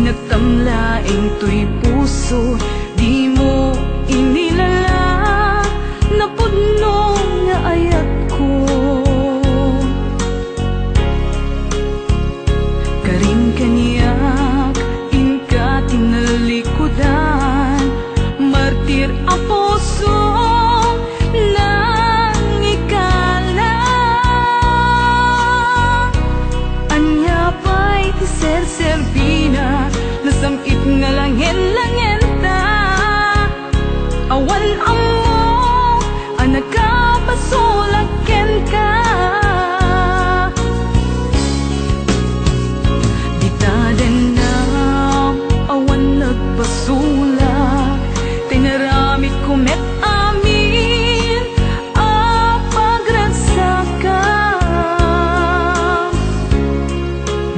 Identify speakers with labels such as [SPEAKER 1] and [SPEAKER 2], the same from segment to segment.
[SPEAKER 1] Sinagtamlaing to'y puso, di mo inilala, napudno nga ayat ko. Karing kaniyak, inka tinalikudan, martir a puso nang ikala. Anya pa'y ti ser-serbina, nasamit nga langin-langin ta. Awan amo, ang nagkapasulaken ka. Di taden na, awan nagpasulak, tinaramit ko met amin, pagragsaka.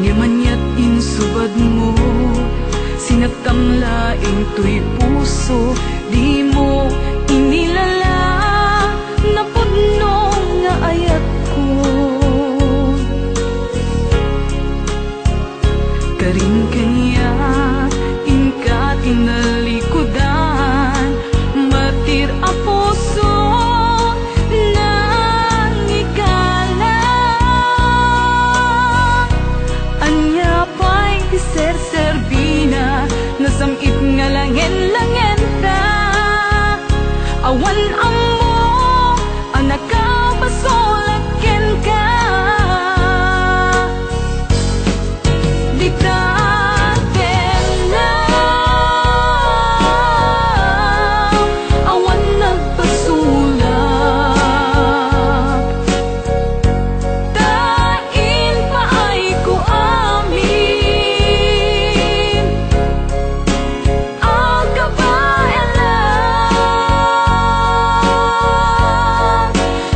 [SPEAKER 1] Ngimanyat insubad mo, sinagtamlaing to'y puso, di mo inilala, napudno nga ayat ko. Karing kanya, inka tinalikudan, martir a puso nang ikala. Anya pa'y ti ser-serbina, nasamit nga langin-langin ta. Awan amo, ang nakapasulaken ka. Di taten na, awan nagpasulak, tain pa ay ko amin, ang kabaelan.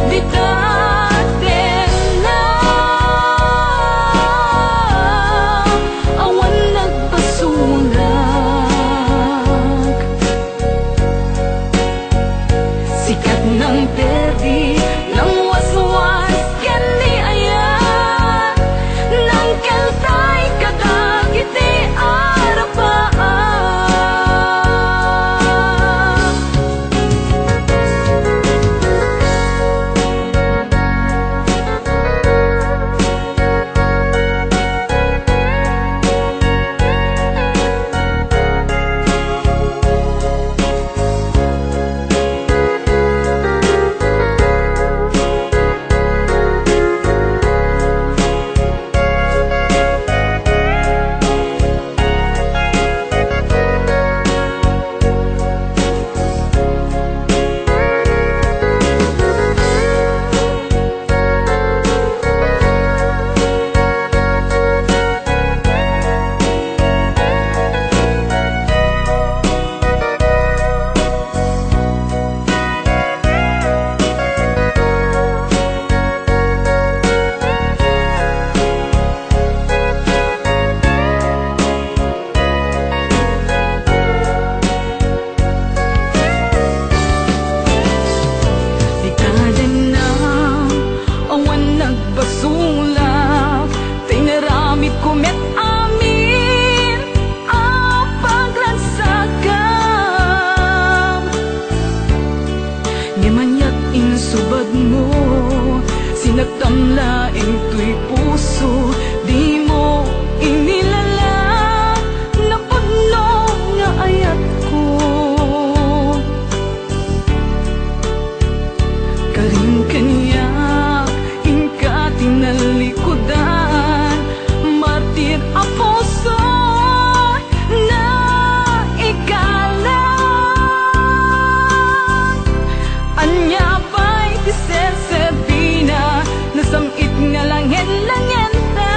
[SPEAKER 1] Di taten na, awan nagpasulak, sikat ng perdi, ng waswas ken ni ayan, ng keltay kadagiti arapaan. Di taden na, awan nagpasulak, tinaramit ko met amin, ang pagragsakam. Ngimanyat insubad mo, sinagtamlaing to'y puso, di mo inilala, napudno nga ayat ko. Karing kanya, inka tinalikudan, martir a puso na ikala. Anya pa'y ti ser-serbina, nasamit nga langin-langin ta.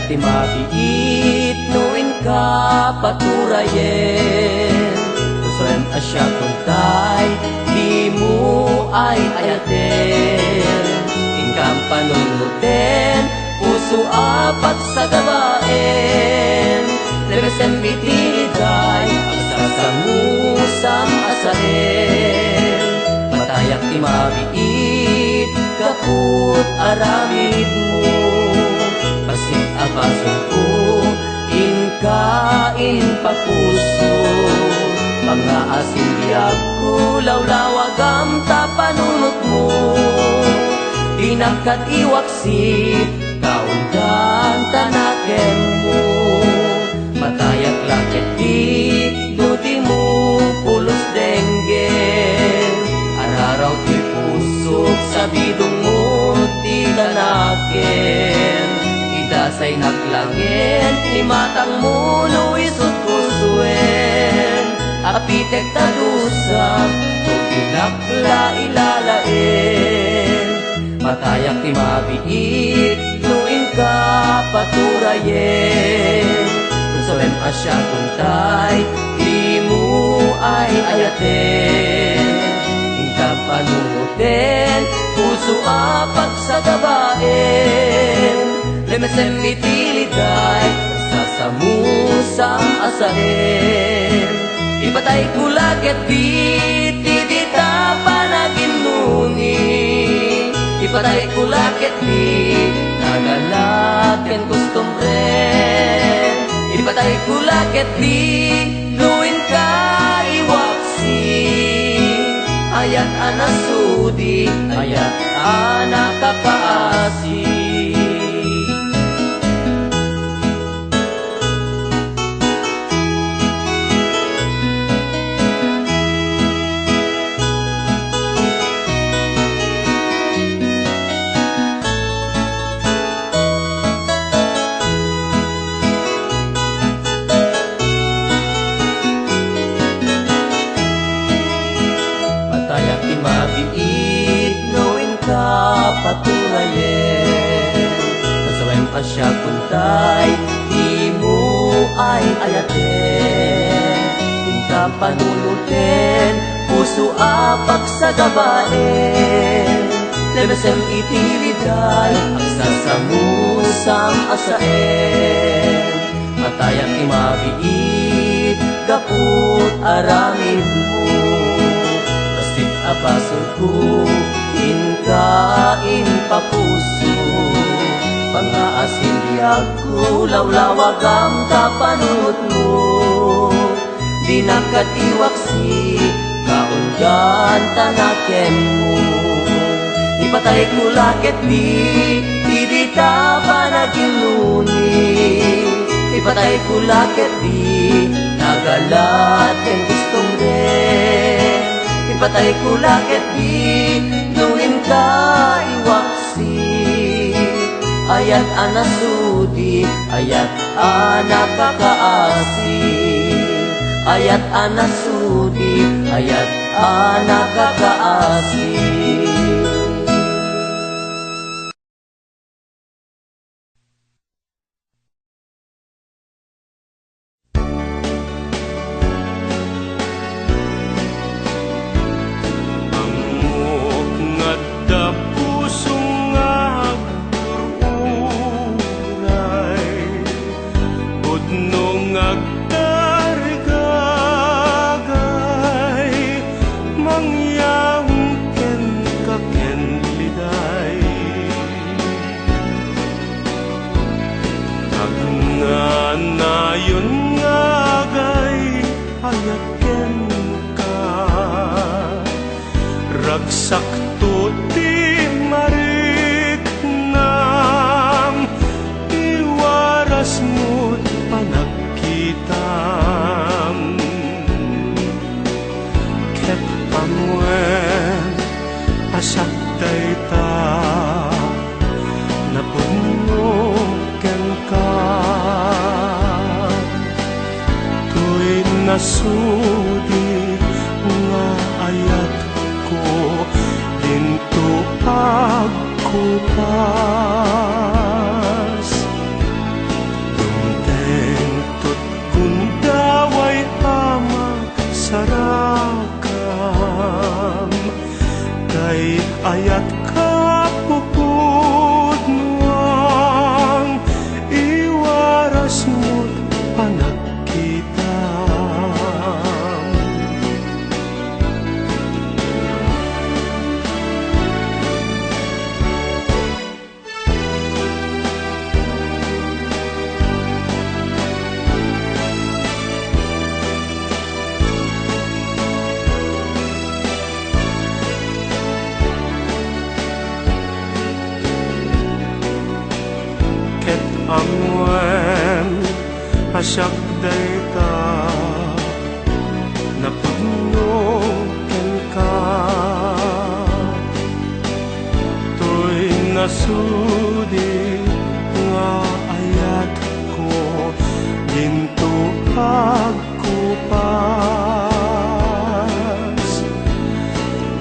[SPEAKER 2] ti mabiit nuin ka paturayen. Tusen asya kuntay di mo ay ayaten. Ingkam panunuten puso apat sa gabaen. Lebesen bitiliday agsasamusam asaen. Matayak ti mabiit kaput aramid mo. Pasit abason ko inkain papuso. Mga asin diag ko lawlawagam tapanunot mo. Dinagkat iwaksit kaundan tanaken mo. Matayak lakit di duti mo pulos denggen. Araraw ti pusok sa bidong mo ti tanaken. Idasay naglangin imatang mo no isut kusuen. Apitek tadusam tuginakla ilalaen. Matayak ti mabiit nuin ka paturayen. Tusoem asya kuntay di mo ay ayaten. Ingkam panunuten puso apat sa gabaen. Lemesen mitiliday sasamusam asaen. Ipatay kulaket di dita panaginuni. Ipatay kulaket di nagalaken kustumren. Ipatay kulaket di luin ka iwaksi. Ayat anasudi, ayat anakakaasi. Mabiit nuin ka paturayen. Masawem asya kuntay di mo ay ayaten. Ingka panunuten puso apak sa gabaen. Lebesem itiliday agsasamusam asaen. Matayak ti mabiit gaput aramid mo. Apason ko inkain papuso. Pangaasin diag ko lawlawagam tapanunot mo. Dinagkat iwaksi kaundan tanaken mo. Ipatay ko lakit di dita panagiluni. Ipatay ko lakit di nagalaten gustong rin. Ipatay ko lakit di nuin ka iwaksi. Ayat anasudi, ayat anakakaasi. Ayat anasudi, ayat anakakaasi.
[SPEAKER 3] Sakto ti mariknam iwaras mo't panagkitam. Ket pamwen asak dayta napudno ken ka. Tuy nasudi nga ayat ko dinto pagkupas. kay ayat ka pupud nuang iwaras mo't panagkita. Amwen asyak dayta napagnoken ka to'y nasudi nga ayat ko ginto agkupas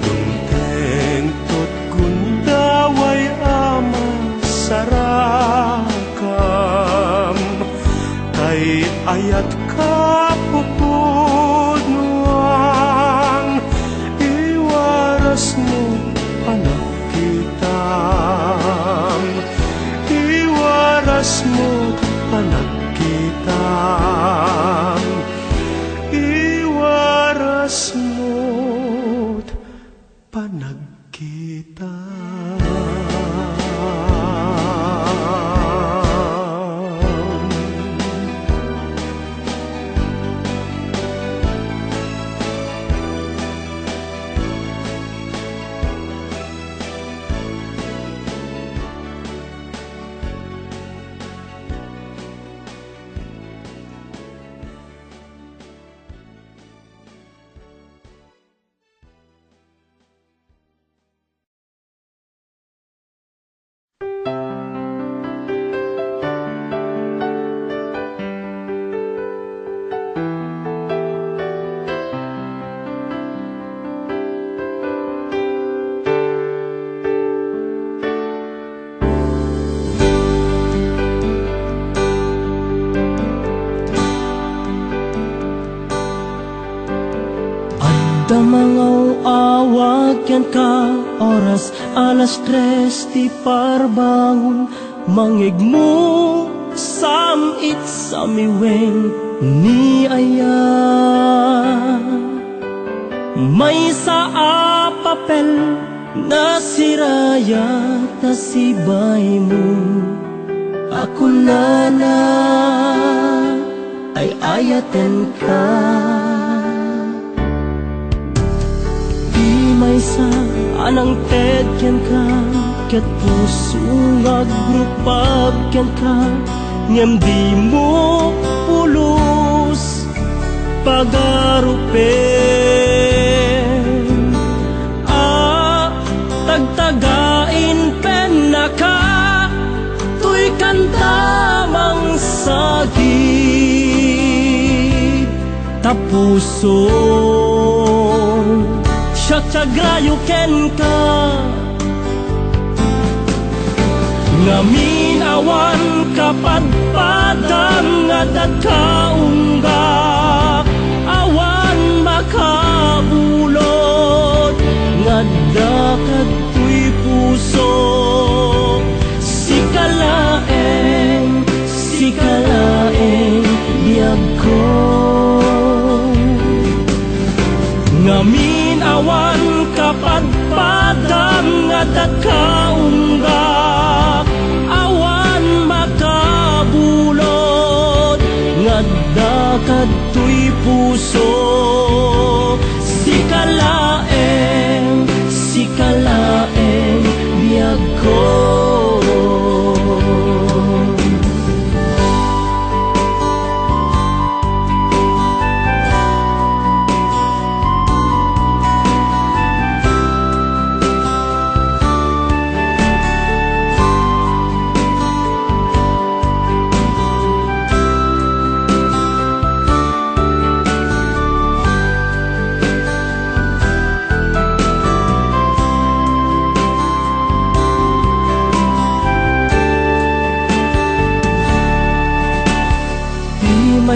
[SPEAKER 3] dumteng tot gundaway ama sarap kay ayat ka pupud nuang iwaras mo panagkitam iwaras mo panagkitam iwaras mo panagkitam.
[SPEAKER 4] Damangaw awag yan ka oras alas 3 di parbangon mangigmo samit sa miweng ni aya may sa papel na siraya na sibay mo ako na ay ayaten ka. May sa anang tedyan ka ket puso agrupag ken ka ngem di mo pulos pagarupen tagtagain pen naka tuy kantamang sagit tapuso Syagrayo ken ka ngamin awan kapadpadam ngadat kaunggak awan makabulot ngadakat tuy puso sikalaeng biyag ko ngamin awan kapadpadam ngadat kaunggak awan makabulot ngadakat tuy puso sikalaeng biyag ko.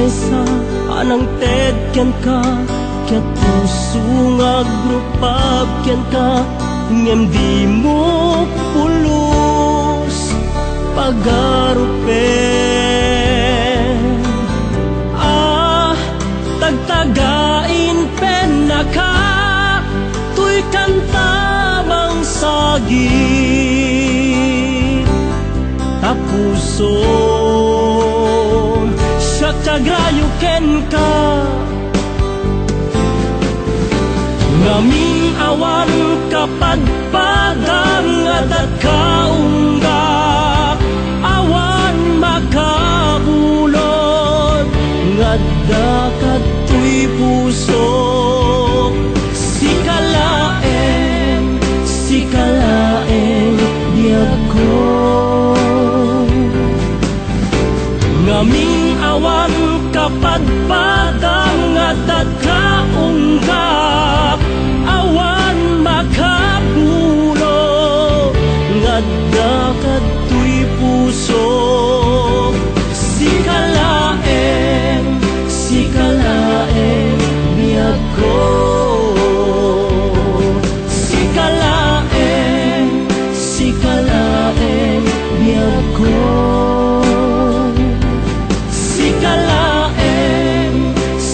[SPEAKER 4] Sa anang tedyan ka ket puso agrupag ken ka ngem di mo pulos pagarupen. Tagtagain pen naka tuy kanta mang sagi tapuso siya tagrayo ken ka ngaming awan kapadpadang at kaunggak awan makabulod ngadda katoy puso sikalaeng biyag ko ngaming awan kapadpadang at kaunggak awan makapulo ngadda katoy puso sikalaeng biyag ko sikalaeng biyag ko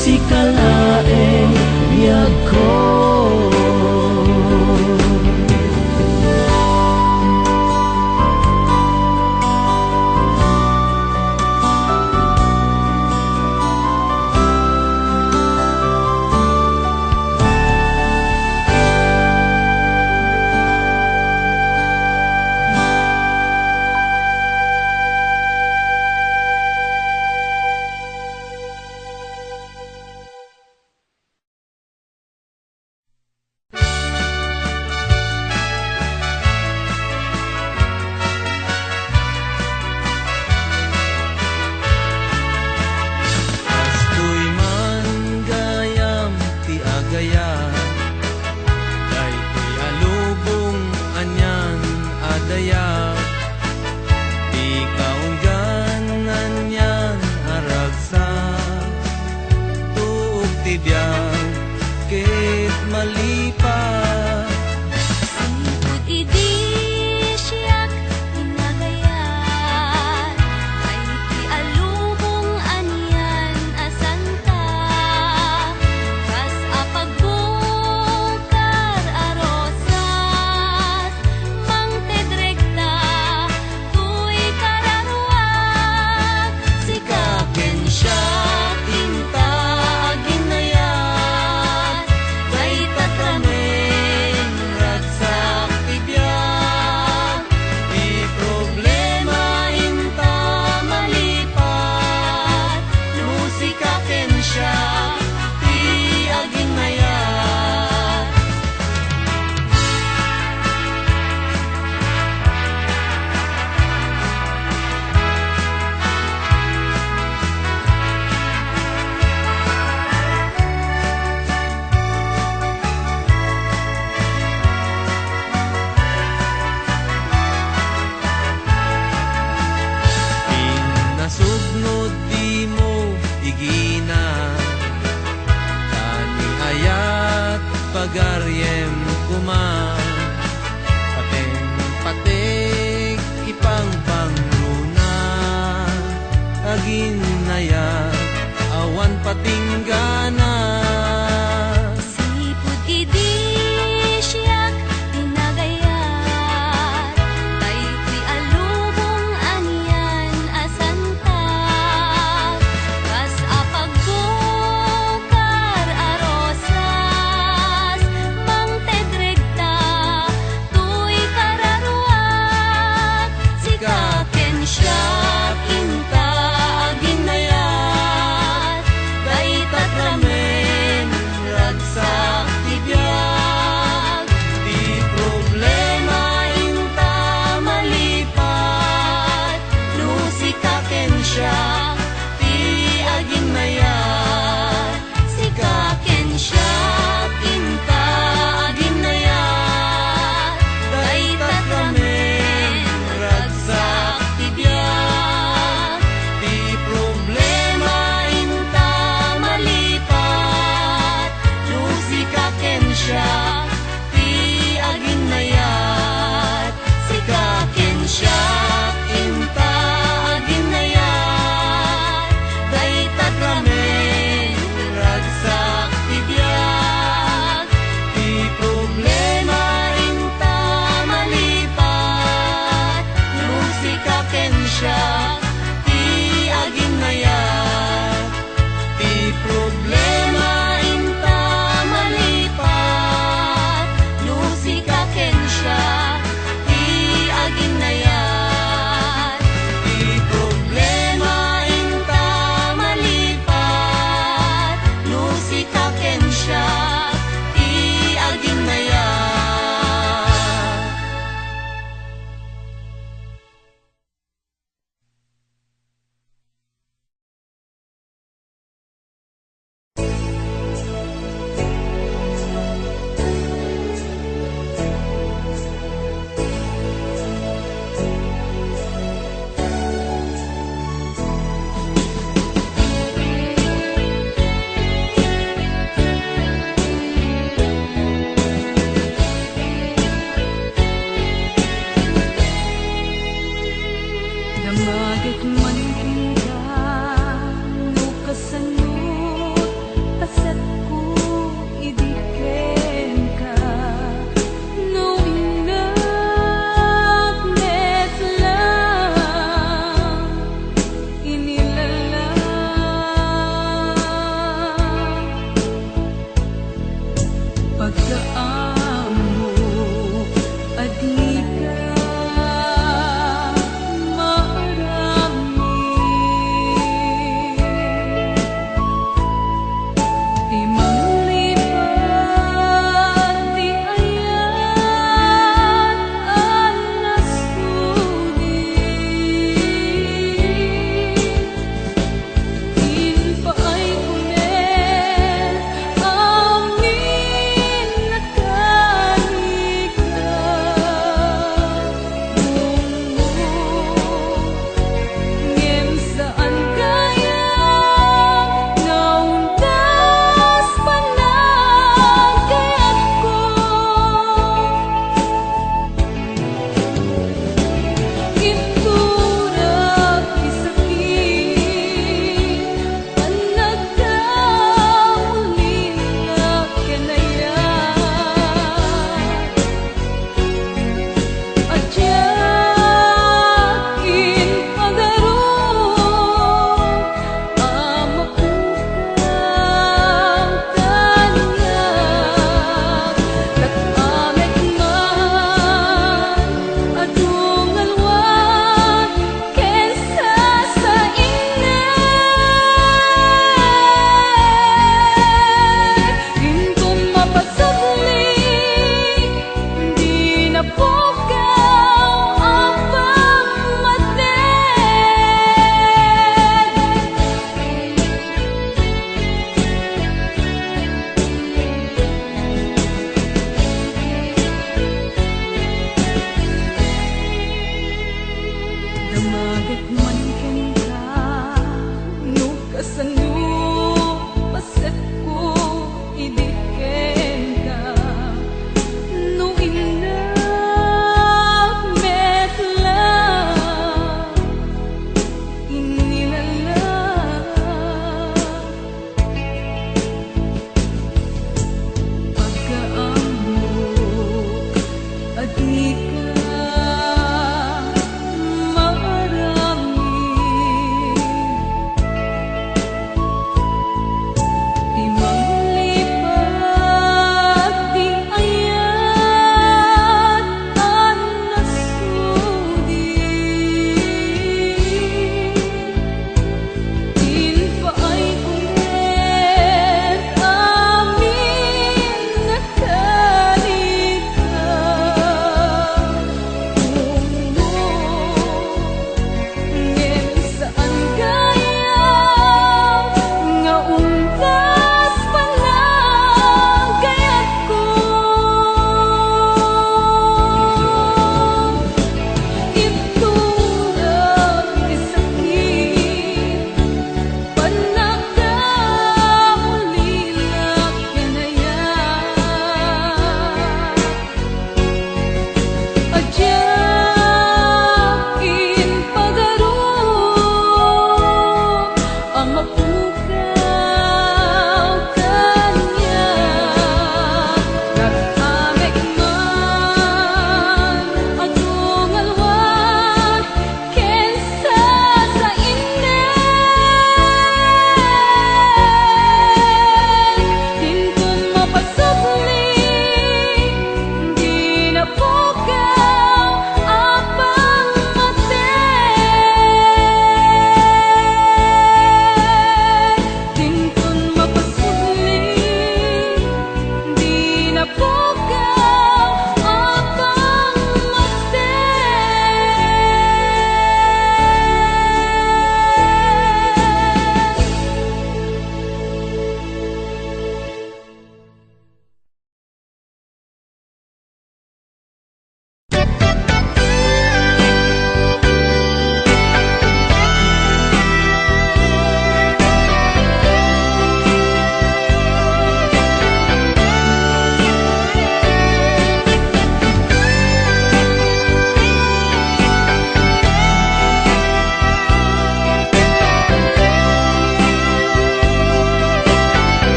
[SPEAKER 4] sikalaeng biyag ko.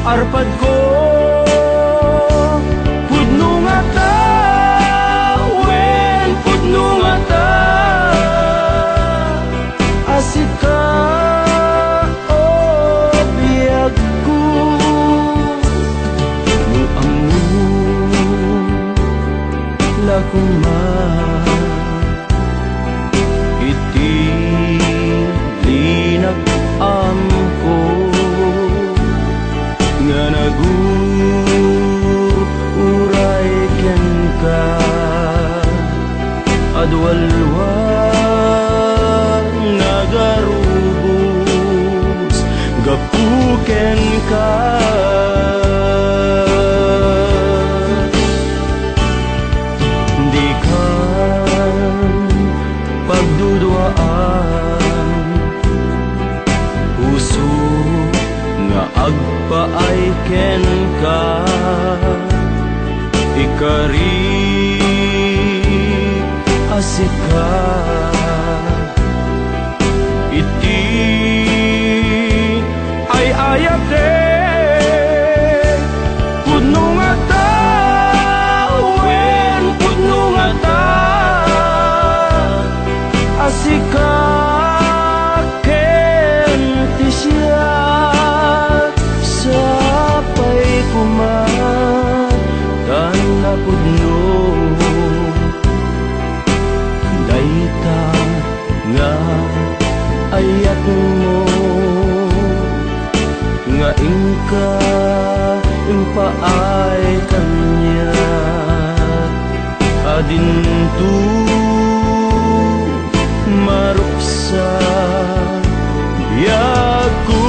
[SPEAKER 3] arpad ko pudno nga ta wen pudno nga ta asika o biyag ko no ang lakuma iti linak amko nga naguray ken ka adwalwa nagarubos gapuken ka di ka pagdudwaan puso nga agpaay ken ka ikari asika iti ay ayat pudno nga ta wen pudno nga ta asika ken ti siya sapay kumatan na pudno dayta nga ayat mo nga ingka impaay kanya adintu maruksa biyaku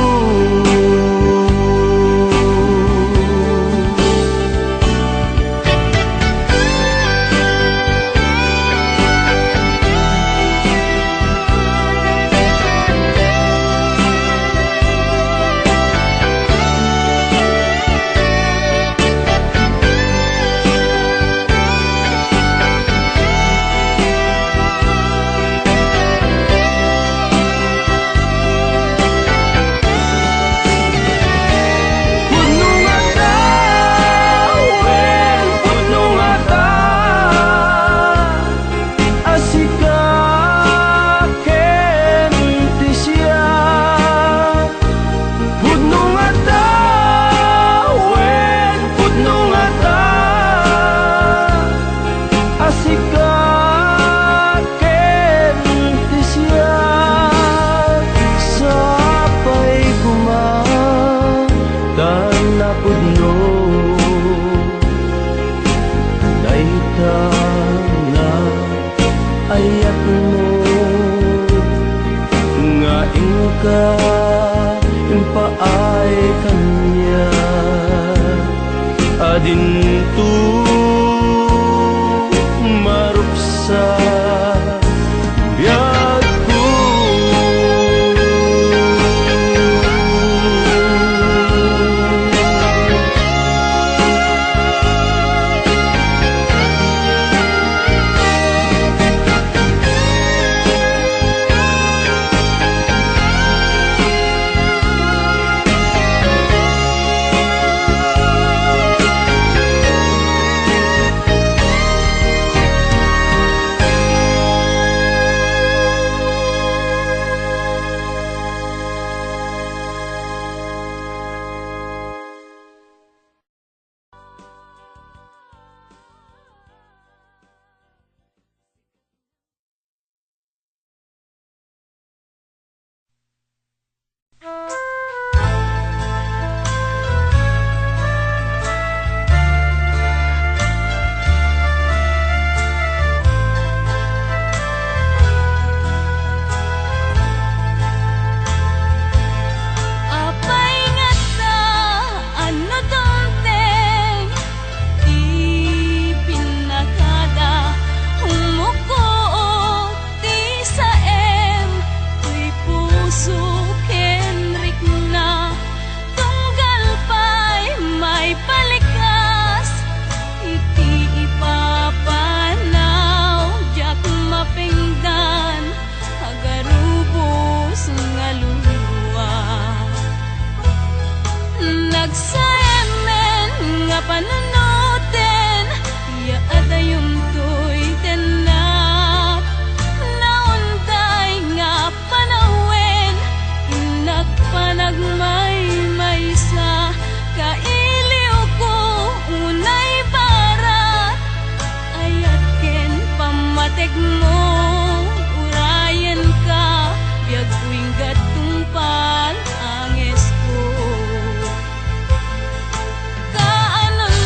[SPEAKER 3] ingka impaay kanya adintu marupsa biagku.
[SPEAKER 1] Kaanon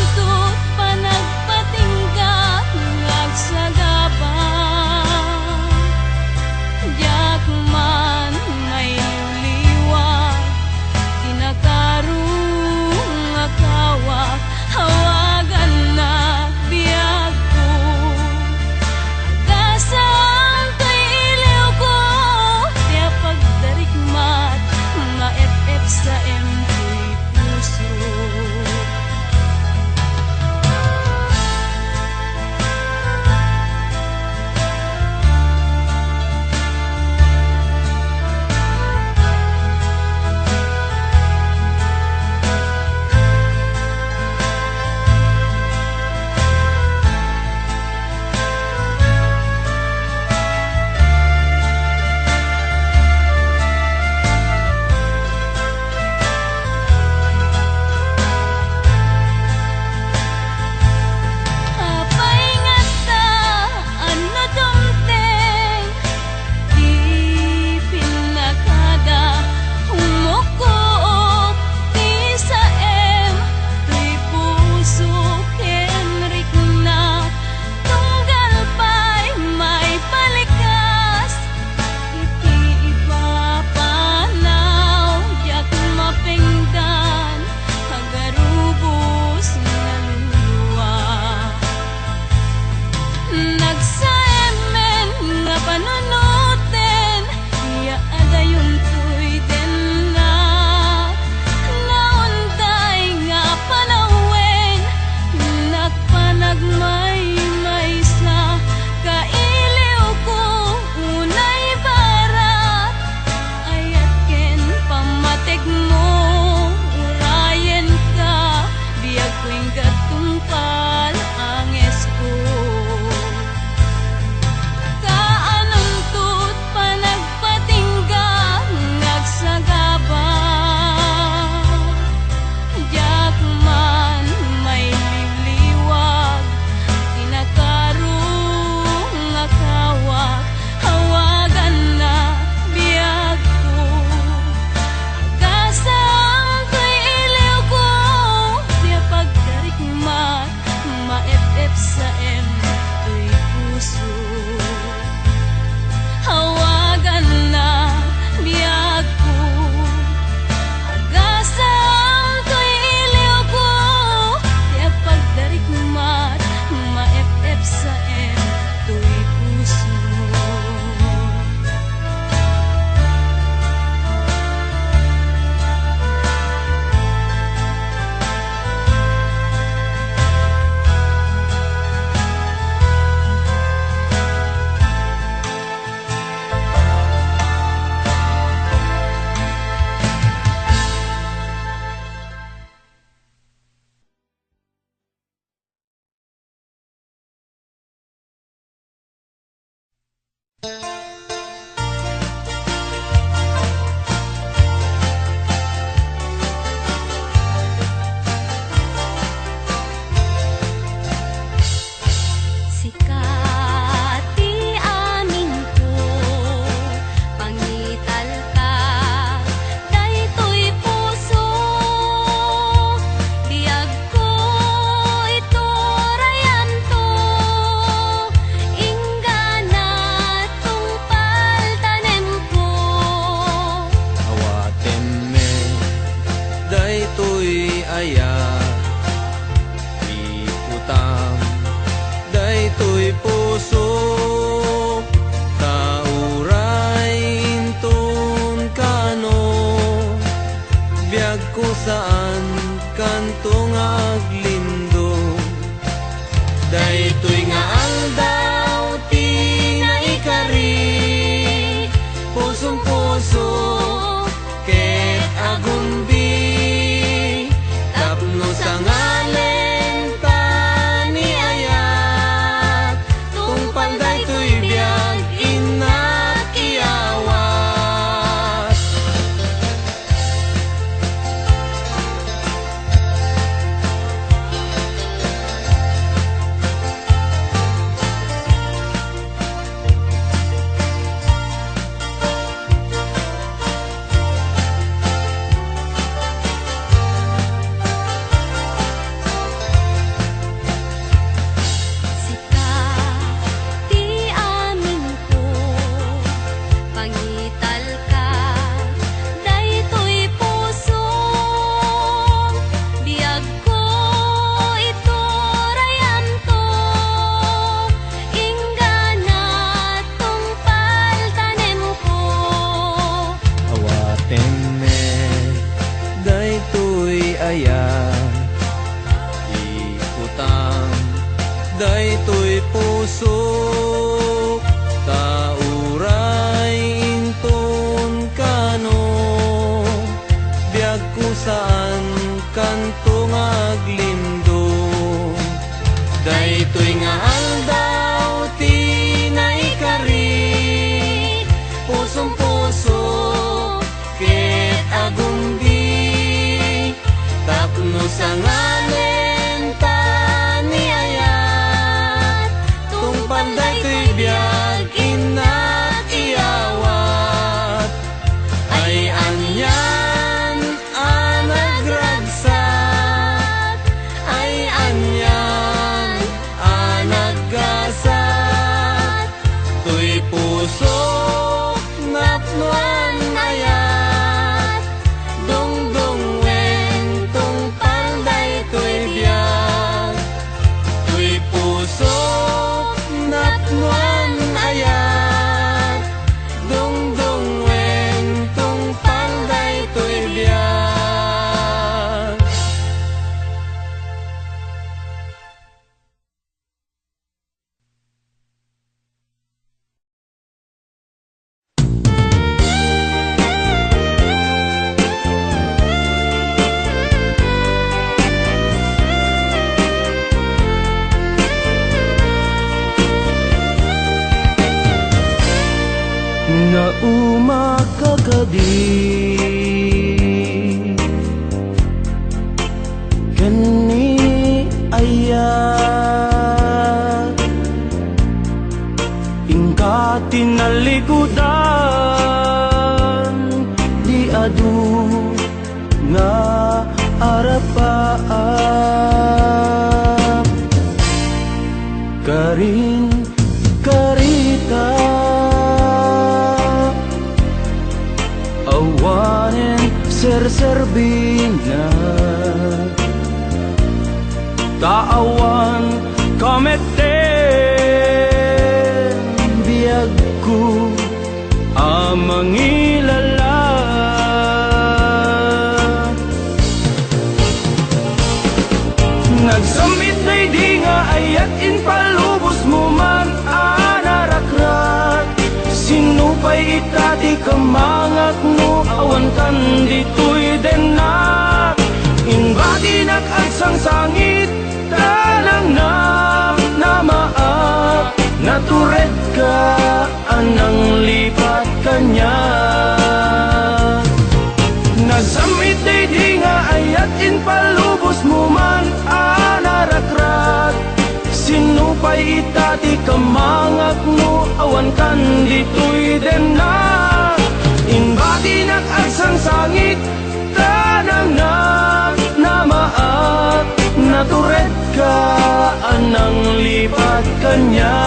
[SPEAKER 3] saan kantong aglindo.
[SPEAKER 2] Daytoy nga aldaw tinay kari, pusong puso ket agumbi, tapno sa nganen ta ni ayat, tungpal daytoy biag inat iyawat, ay anyan anagragsat, ay anyan anaggasat, tuy puso napnuan ayat, dungdung wen tungpal daytoy biag, tuy puso napnuan ayat, dungdung wen tungpal daytoy biag.
[SPEAKER 3] Nga umakakadi kani ayat, ingka tinalikudan di adu nga arapaap, karing karita awanen serserbina, taawan kameten biagku amangilala, nagsamit day di nga ayat in palubos mo man anarakrat, sinupay itati kamangak no awan kan ditoy denak, inbati nag-agsang sangit tanang namaak, natured ka anang lipat kanya, nagsamit day di nga ayat in palubos mo man anarakrat, sinupay itati kamangak no awan kan ditoy denak, inbati nag-agsang sangit tanang namaak, natured ka anang lipat kanya.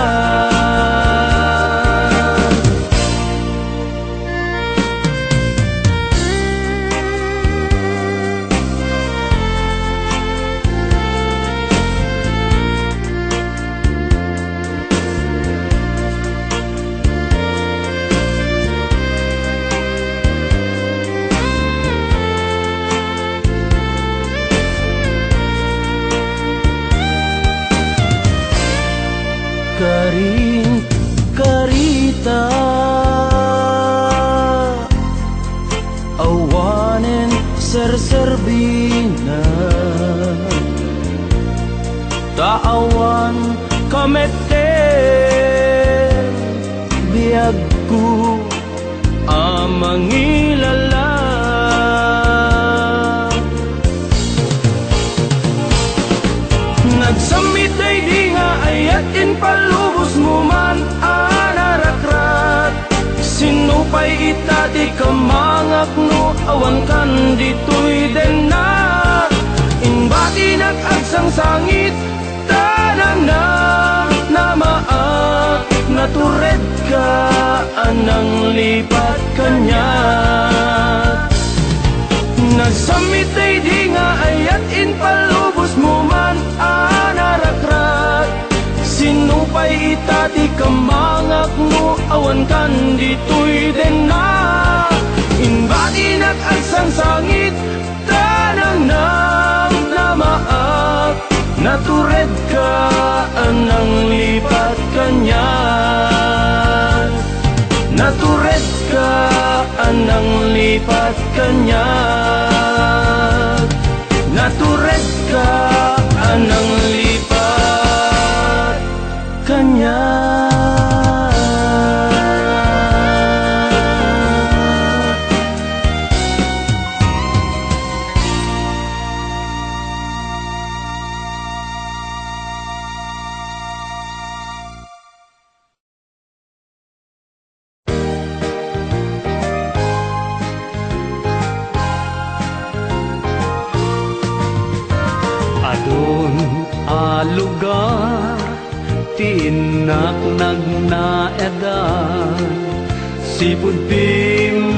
[SPEAKER 3] Karing karita awanen serserbina, taawan kameten biagku amangilala, nagsamit day di nga ayat in palubos mo man anarakrat, sinupay itati kamangak no awan kan ditoy denak, inbati nag-agsang sangit tanang namaak, natured ka anang lipat kanya, nagsamit day di nga ayat in palubos mo man anarakrat, sinupay itati kamangak no awan kan ditoy denak, inbati nag-agsang sangit tanang namaak, natured ka anang lipat kanya, natured ka anang lipat kanya. lugar tinak nagnaedan sipud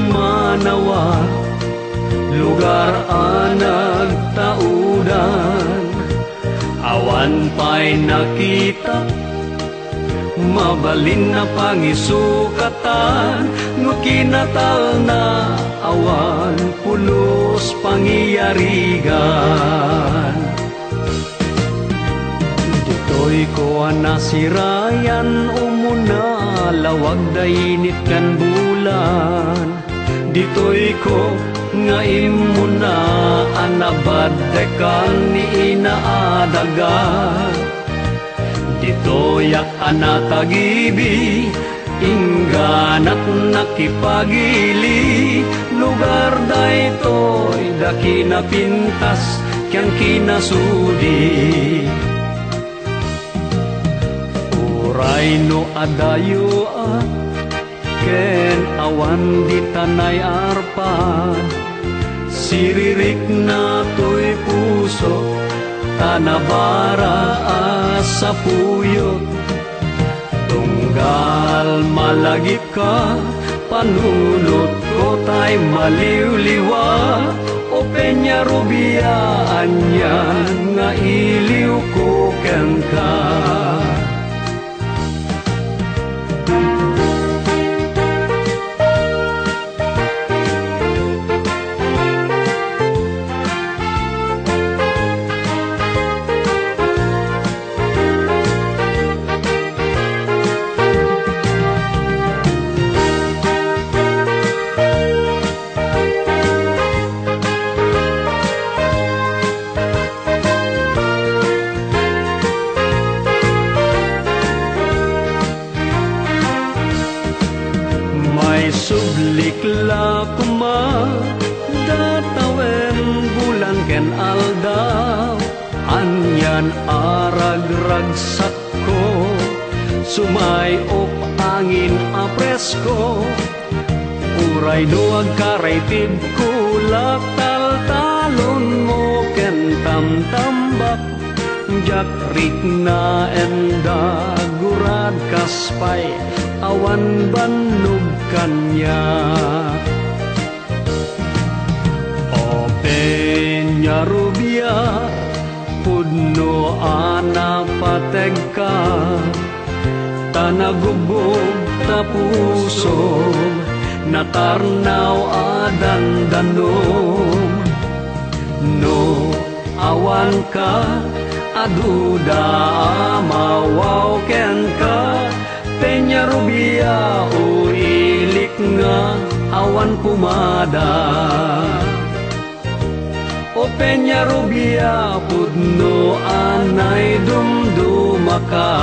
[SPEAKER 3] manawa lugar anag taudan awan pa'y nakita mabalin na pangisukatan no kinatal na awan pulos pangiyarigan dito'y ko nasirayan umuna lawag dainit kan bulan dito'y ko nga imuna anabaddekan ni inaadagan dito'y anatagibi ingganat nakipagili lugar daytoy daki na pintas kyan kinasudi uray no adayo ken awan di tanay arpad siririk na to'y puso tanabara sa puyot tunggal malagip ka panunot ko tay maliw-liwa o Peña Rubia anyan nga iliw ko ken ka sublikla kuma datawen bulan ken aldaw anyan arag-ragsak ko sumay op angin apresko uray duag karaytid kulak taltalon mo ken tamtambak jakrik na enda gurad kaspay awan banug kanya o Peña Rubia pudno ana pateg ka tanagubog tapuso natarnaw adandanom no awan ka aduda mawaw ken ka Peña Rubia o ilik nga awan pumada o Peña Rubia pudno anay dumdumaka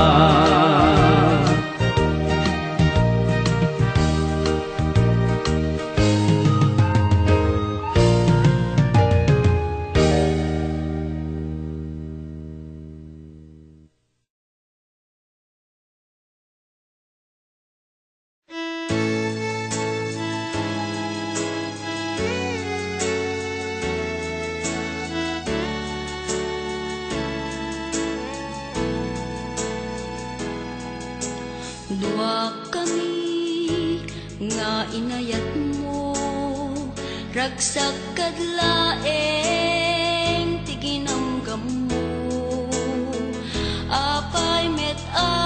[SPEAKER 1] Dua kami nga inayat mo ragsak kadlaeng tiginamgam mo apay met-a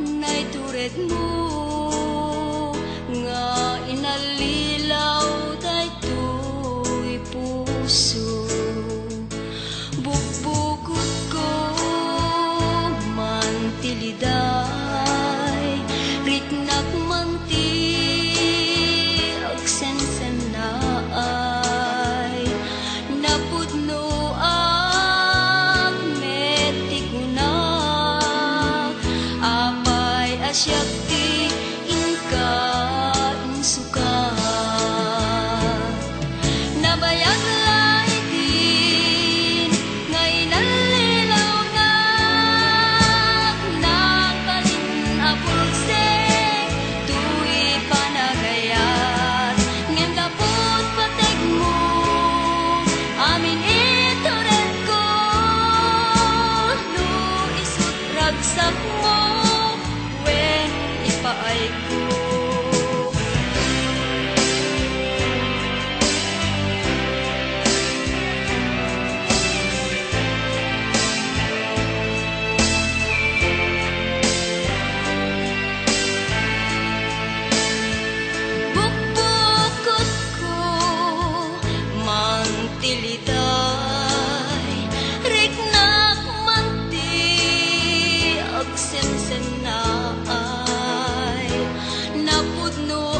[SPEAKER 1] nay tured mo nga inalilaw daytoy puso bukbukod ko tiliday ritnak manti agsensenaan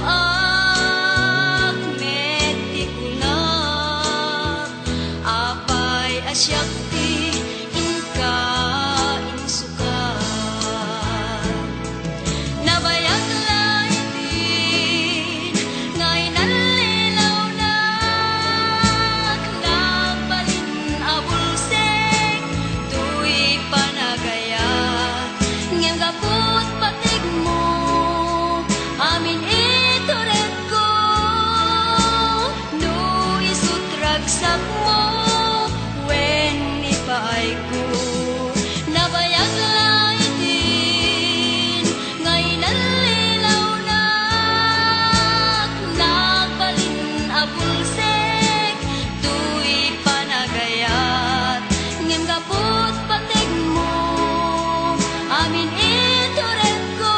[SPEAKER 1] ak metikunak apay asyak ti inka insuka nabayag laitin ngay nalilaw nak nagbalin abulsek tuy panagaya ngem gaput patig mo amin ituret ko no isutragsak mo wen ipaay ko nabayag laitin ngay nalilaw nak nagbalin abulsek tuy panagayat ngem gaput patig mo amin ituret ko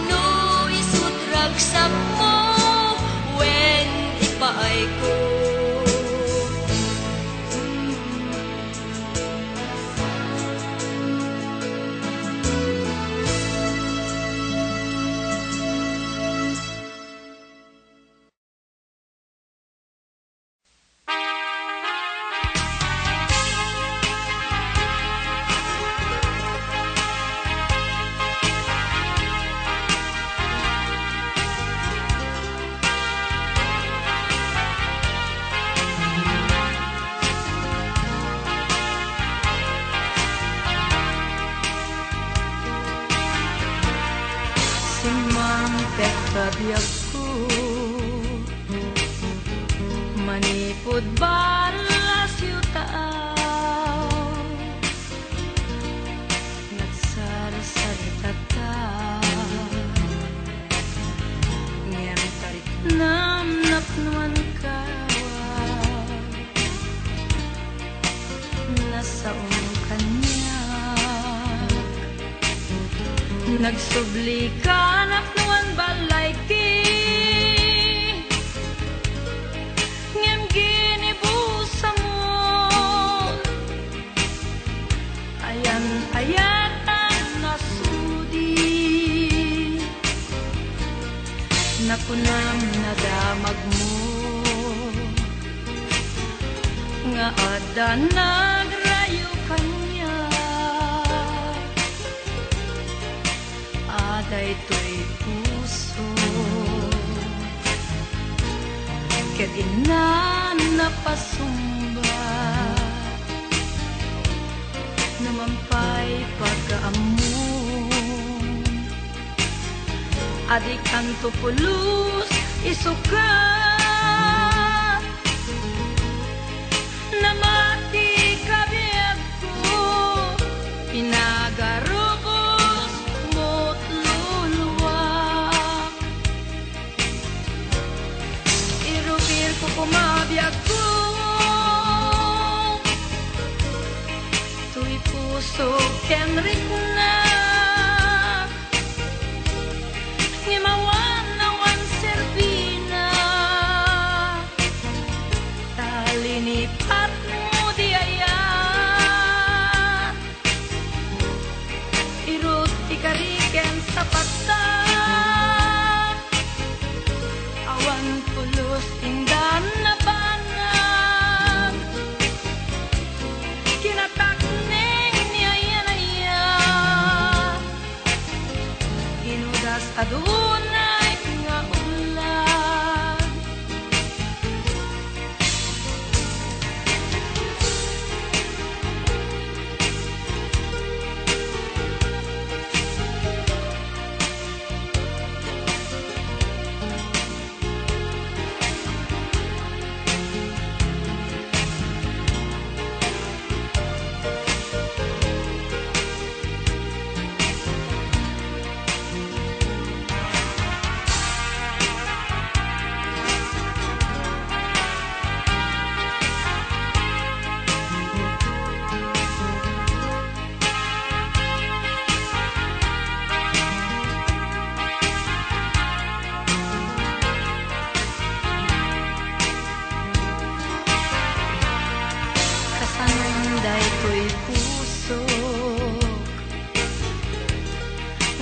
[SPEAKER 1] no isutragsak mo wen ipaay ko
[SPEAKER 5] Simampek kabiyak ko manipod balas yutaaw nagsarasarita ta ngem tarik namnapnuan kawa nasaong kanya nagsubli ka naknuan balay ti ngem ginibusa mo ayan ayatan nasudi nakunam nadamag mo nga ada nagrayo kanya aday to'y puso ket ina napasumba namampay pagkaamon adik ang tupulus isuka namati kabiyak ko pinagarubos mo't luluwak irupir ko kumabiyag ko tuy puso kenrik na ngimawan nawan serbina talinipat mo di ayan irut ikariken sa pata awan pulos indan na banag kinatakneng ni ayan inudas adunay nga ulan kasanunday to'y puso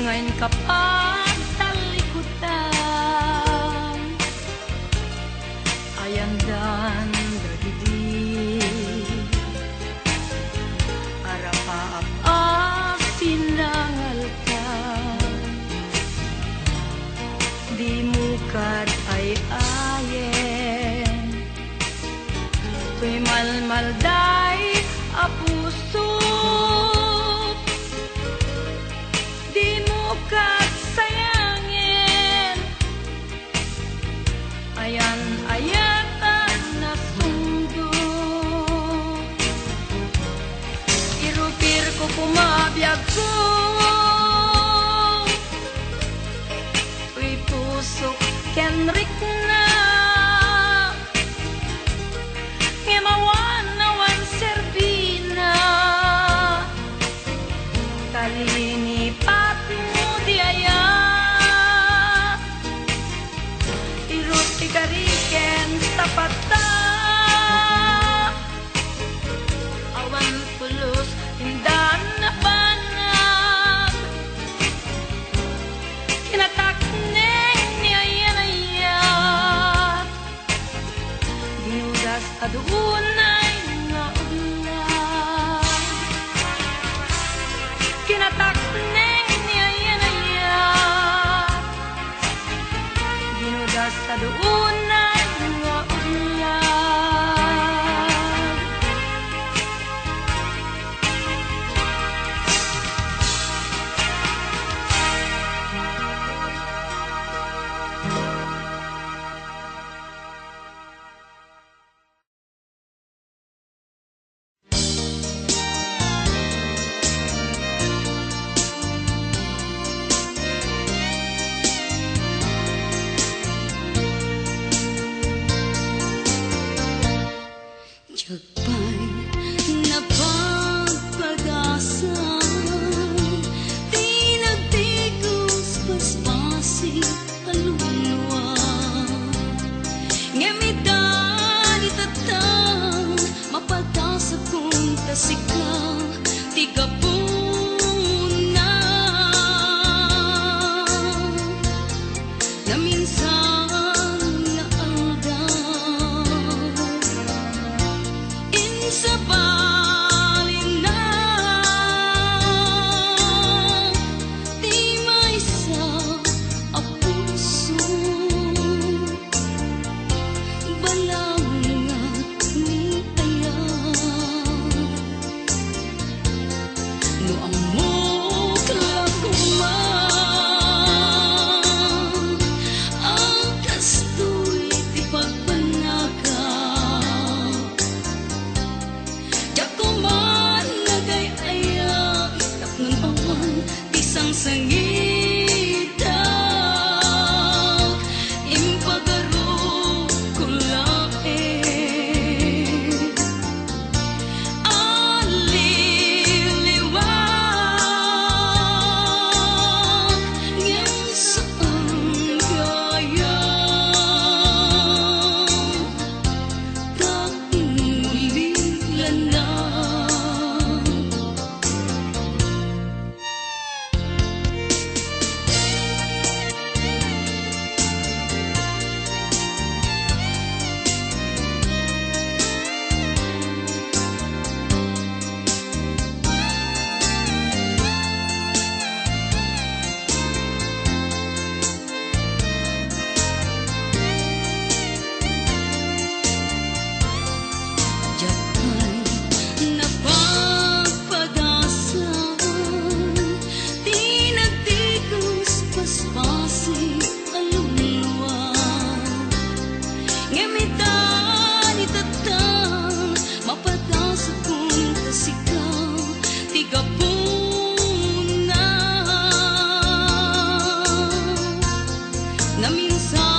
[SPEAKER 5] ngayon kapag talikod di mukad ay ayen. Tuy malmalday a puso, di mukad sayangin. Ayan ayatan na sundo, irupir ko kumabiyag ko. Tuy pusok kenrik na ngemawan-awan serbina, kalinipat mo di aya irut ikariken tapat ta awan pulos hindan na panag kinatak neng ni aya dinudas adunay nga ulan kinatak neng ni aya dinudas adunay nga ulan.
[SPEAKER 1] Jagpay napagpag-asa, di nagtigos paspasi kaluluwa. Ngamitan itatang mapagkasa kong tasika, di ka puna. Na minsan sa balina di may sa a puso balangat ni aya no amok lakuman ang kastoy di pagpanaga. Jakuman nagay aya itap ng awan isang sangita impagaro ko lae aliliwag ngem saan gaya kaingilan na. Jagpay napagpag-asa, di nagtigos paspasi kaluluwa. Ngamitan itatang mapagkasa kong tasika, di ka puna. Na minsan